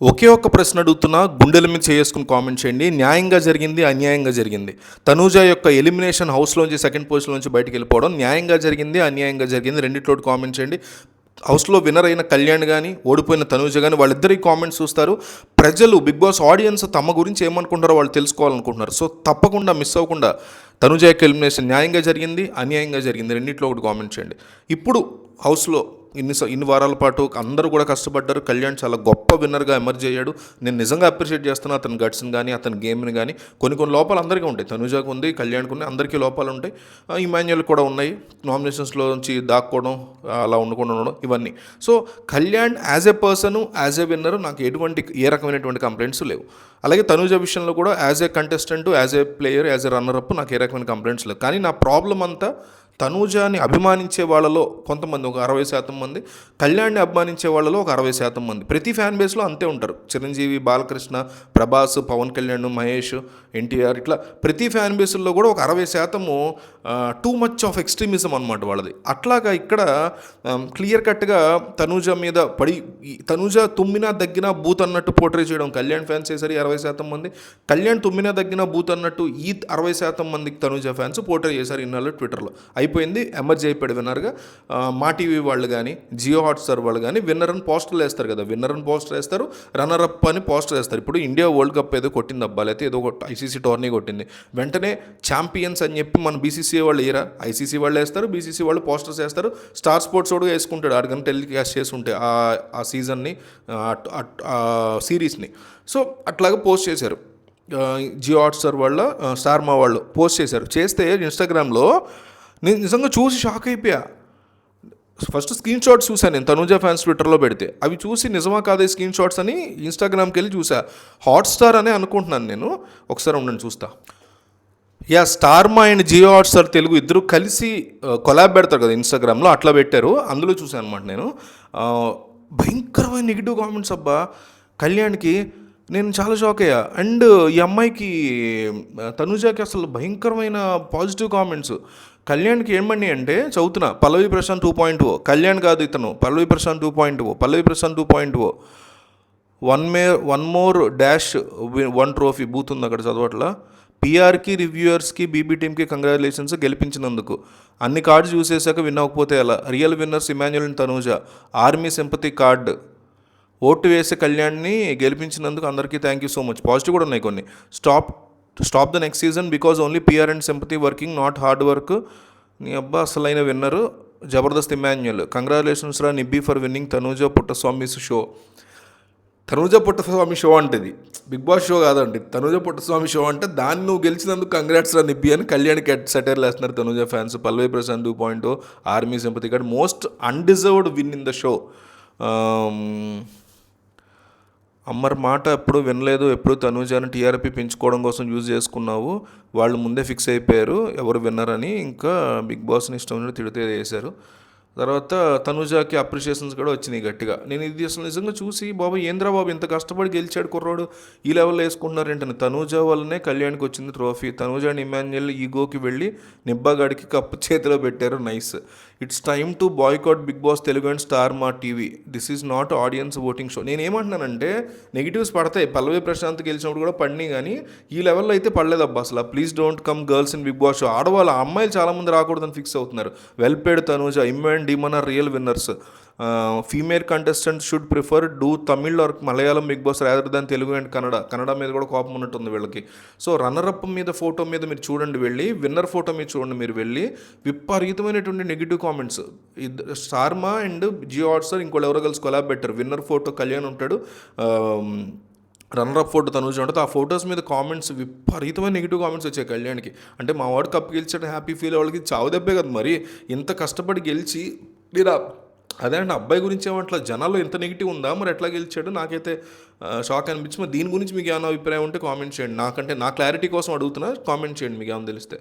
ఒకే ఒక్క ప్రశ్న అడుగుతున్నా, గుండెల మీద చేసుకుని కామెంట్ చేయండి. న్యాయంగా జరిగింది, అన్యాయంగా జరిగింది? తనూజ యొక్క ఎలిమినేషన్ హౌస్లోంచి సెకండ్ పొజిషన్లోంచి బయటికి వెళ్ళిపోవడం న్యాయంగా జరిగింది, అన్యాయంగా జరిగింది? రెండిట్లో కామెంట్ చేయండి. హౌస్లో విన్నర్ అయిన కళ్యాణ్ కానీ, ఓడిపోయిన తనూజ కానీ, వాళ్ళిద్దరి కామెంట్స్ చూస్తారు. ప్రజలు, బిగ్ బాస్ ఆడియన్స్ తమ గురించి ఏమనుకుంటారో వాళ్ళు తెలుసుకోవాలనుకుంటున్నారు. సో తప్పకుండా మిస్ అవ్వకుండా తనూజ యొక్క ఎలిమినేషన్ న్యాయంగా జరిగింది, అన్యాయంగా జరిగింది, రెండిట్లో ఒకటి కామెంట్ చేయండి. ఇప్పుడు హౌస్లో ఇన్ని వారాల పాటు అందరూ కూడా కష్టపడ్డారు. కళ్యాణ్ చాలా గొప్ప విన్నర్గా ఎమర్జ్ అయ్యాడు. నేను నిజంగా అప్రిషియేట్ చేస్తున్నాను అతని గట్స్ని కానీ, అతని గేమ్ని కానీ. కొన్ని లోపాలు అందరికీ ఉంటాయి. తనూజాకు ఉంది, కళ్యాణ్కి ఉన్నాయి, అందరికీ లోపాలు ఉంటాయి. ఇమాన్యుయల్ కూడా ఉన్నాయి. నామినేషన్స్లో నుంచి దాక్కోవడం, అలా ఉండకుండా ఉండడం, ఇవన్నీ. So Kalyan as a person, as a winner నాకు ఏ రకమైనటువంటి కంప్లైంట్స్ లేవు. అలాగే తనూజ విషయంలో కూడా as a contestant, as a player, as a runner up నాకు ఏ రకమైన కంప్లైంట్స్ లేవు. కానీ నా ప్రాబ్లం అంతా తనూజాని అభిమానించే వాళ్ళలో కొంతమంది, ఒక 60% మంది, కళ్యాణ్ని అభిమానించే వాళ్ళలో ఒక 60% మంది. ప్రతి ఫ్యాన్ బేస్లో అంతే ఉంటారు. చిరంజీవి, బాలకృష్ణ, ప్రభాస్, పవన్ కళ్యాణ్, మహేష్, ఎన్టీఆర్, ఇట్లా ప్రతి ఫ్యాన్ బేస్లో కూడా ఒక 60% టూ మచ్ ఆఫ్ ఎక్స్ట్రీమిజం అనమాట వాళ్ళది. అట్లాగా ఇక్కడ క్లియర్ కట్గా తనూజ మీద పడి, తనూజ తుమ్మినా దగ్గినా బూత్ అన్నట్టు పోర్ట్రే చేయడం కళ్యాణ్ ఫ్యాన్స్ చేశారు 60% మంది. కళ్యాణ్ తుమ్మినా దగ్గినా బూత్ అన్నట్టు ఈ 60% మందికి తనూజ ఫ్యాన్స్ పోర్ట్రే చేశారు ఇన్నాళ్ళు ట్విట్టర్లో. అయిపోయింది, ఎమర్జ్ అయిపోయాడు విన్నర్గా. మా టీవీ వాళ్ళు కానీ, జియో హాట్స్టార్ వాళ్ళు కానీ విన్నర్ అని పోస్టర్లు వేస్తారు కదా, విన్నర్ అని పోస్టర్ వేస్తారు, రన్నర్ అప్ అని పోస్టర్ వేస్తారు. ఇప్పుడు ఇండియా వరల్డ్ కప్ ఏదో కొట్టింది అబ్బా, లేకపోతే ఏదో ఐసీసీ టోర్నీ కొట్టింది, వెంటనే ఛాంపియన్స్ అని చెప్పి మన బీసీసీఐ వాళ్ళు ఏరా, ఐసీసీ వాళ్ళు వేస్తారు, బీసీసీ వాళ్ళు పోస్టర్స్ వేస్తారు. స్టార్ స్పోర్ట్స్ కూడా వేసుకుంటాడు, ఆడికని టెలికాస్ట్ చేసి ఉంటే ఆ సీజన్ని, సిరీస్ని. సో అట్లాగా పోస్ట్ చేశారు. జియో హాట్స్టార్ వాళ్ళ, స్టార్ మా వాళ్ళు పోస్ట్ చేశారు. చేస్తే ఇన్స్టాగ్రామ్లో నేను నిజంగా చూసి షాక్ అయిపోయా. ఫస్ట్ స్క్రీన్ షాట్స్ చూశాను నేను, తనూజ ఫ్యాన్స్ ట్విట్టర్లో పెడితే. అవి చూసి నిజమా కాదే స్క్రీన్ షాట్స్ అని ఇన్స్టాగ్రామ్కి వెళ్ళి చూసా. హాట్స్టార్ అనే అనుకుంటున్నాను నేను, ఒకసారి ఉండండి చూస్తా. స్టార్ మా అండ్ జియో హాట్స్టార్ తెలుగు ఇద్దరు కలిసి కొలాబ్ పెడతారు కదా ఇన్స్టాగ్రామ్లో, అట్లా పెట్టారు. అందులో చూశాను అనమాట నేను. భయంకరమైన నెగిటివ్ కామెంట్స్ అబ్బా కళ్యాణ్కి. నేను చాలా షాక్ అయ్యా. అండ్ ఈ అమ్మాయికి, తనూజకి అసలు భయంకరమైన పాజిటివ్ కామెంట్స్. కళ్యాణ్కి ఏమని అంటే, చదువుతున్నా, పల్లవి ప్రశాంత్ 2.0, కళ్యాణ్ కాదు ఇతను, Pallavi Prashanth 2.0, Pallavi Prashanth 2.0, one more dash 1 trophy. బూత్ ఉంది అక్కడ, చదవట్లా. పిఆర్కి, రివ్యూయర్స్కి, బీబీ టీమ్కి కంగ్రాచులేషన్స్ గెలిపించినందుకు. అన్ని కార్డ్స్ చూసేసాక విన్ అవ్వకపోతే ఎలా? Real winners Emmanuel and Tanuja. Army sympathy card. Vote వేసే కళ్యాణ్ని గెలిపించినందుకు అందరికీ thank you so much. Positive కూడా ఉన్నాయి కొన్ని. Stop the next season because only PR and sympathy working, not hard work. నీ అబ్బా అసలైన విన్నరు జబర్దస్త్ ఇమాన్యుయల్. కంగ్రాచులేషన్స్ రా nibbi for winning Tanuja Puttaswamy show. Tanuja Puttaswamy show అంటే ఇది బిగ్ బాస్ షో కాదండి, తనూజ పుట్టస్వామి షో అంటే దాన్ని నువ్వు గెలిచినందుకు కంగ్రాట్స్ రా నిబ్బి అని కళ్యాణ్కి సెటైర్లు వేస్తున్నారు Tanuja fans. Pallavi Prashanth 2.0, army sympathy card. Most undeserved win in the show. అమ్మర్ మాట ఎప్పుడు వినలేదు, ఎప్పుడు తనూజని టీఆర్పీ పెంచుకోవడం కోసం యూజ్ చేసుకున్నావు. వాళ్ళు ముందే ఫిక్స్ అయిపోయారు ఎవరు విన్నరని. ఇంకా బిగ్ బాస్ని ఇష్టం తిడితే చేశారు. తర్వాత తనూజకి అప్రిషియేషన్స్ కూడా వచ్చినాయి గట్టిగా. నేను ఇది అసలు నిజంగా చూసి, బాబు ఏంద్రా బాబు ఇంత కష్టపడి గెలిచాడు కుర్రాడు, ఈ లెవెల్లో వేసుకుంటున్నారేంటని. తనూజ వల్లనే కళ్యాణ్కి వచ్చింది ట్రోఫీ. తనూజ అండ్ ఇమాన్యుయల్ ఈగోకి వెళ్ళి నిబ్బాగాడికి కప్పు చేతిలో పెట్టారు. Nice. It's time to boycott Bigg Boss Telugu and Star Maa TV. This is not audience voting show. నేను ఏమంటున్నానంటే, నెగిటివ్స్ పడతాయి, పల్లవి ప్రశాంత్ గెలిచినప్పుడు కూడా పడినాయి, కానీ ఈ లెవెల్లో అయితే పడలేదబ్బా అసలు. Please don't come girls in Bigg Boss show. ఆడవాళ్ళు, అమ్మాయిలు చాలామంది రాకూడదని ఫిక్స్ అవుతున్నారు. Well played Tanuja, Imman demon are real winners. Female contestant should prefer to Tamil or Malayalam Bigg Boss rather than Telugu and Kannada మీద కూడా కోపం ఉన్నట్టుంది వీళ్ళకి. సో రన్నరప్ మీద ఫోటో మీద మీరు చూడండి వెళ్ళి, విన్నర్ ఫోటో మీద చూడండి మీరు వెళ్ళి, విపరీతమైనటువంటి negative comments. Star Maa and Jio Hotstar ఇంకోళ్ళు ఎవరో కలిసి కొలాబ్ పెట్టారు. విన్నర్ ఫోటో కళ్యాణ్ ఉంటాడు, రన్నరప్ ఫోటో తనూజ ఉంటుంది. ఆ ఫొటోస్ మీద కామెంట్స్, విపరీతమైన నెగిటివ్ కామెంట్స్ వచ్చాయి కళ్యాణ్కి. అంటే మా వాడు కప్పు గెలిచాడు హ్యాపీ ఫీల్ వాళ్ళకి చావు దెబ్బే కదా మరి. ఇంత కష్టపడి గెలిచి మీరు అదే అంటే అబ్బాయి గురించి ఏమంటా జనాల్లో ఎంత నెగిటివ్ ఉందా, మరి ఎట్లా గెలిచాడు నాకైతే షాక్ అనిపించి. మరి దీని గురించి మీకు ఏమైనా అభిప్రాయం ఉంటే కామెంట్ చేయండి. నా క్లారిటీ కోసం అడుగుతున్నా, కామెంట్ చేయండి మీకు ఏమైనా తెలిస్తే.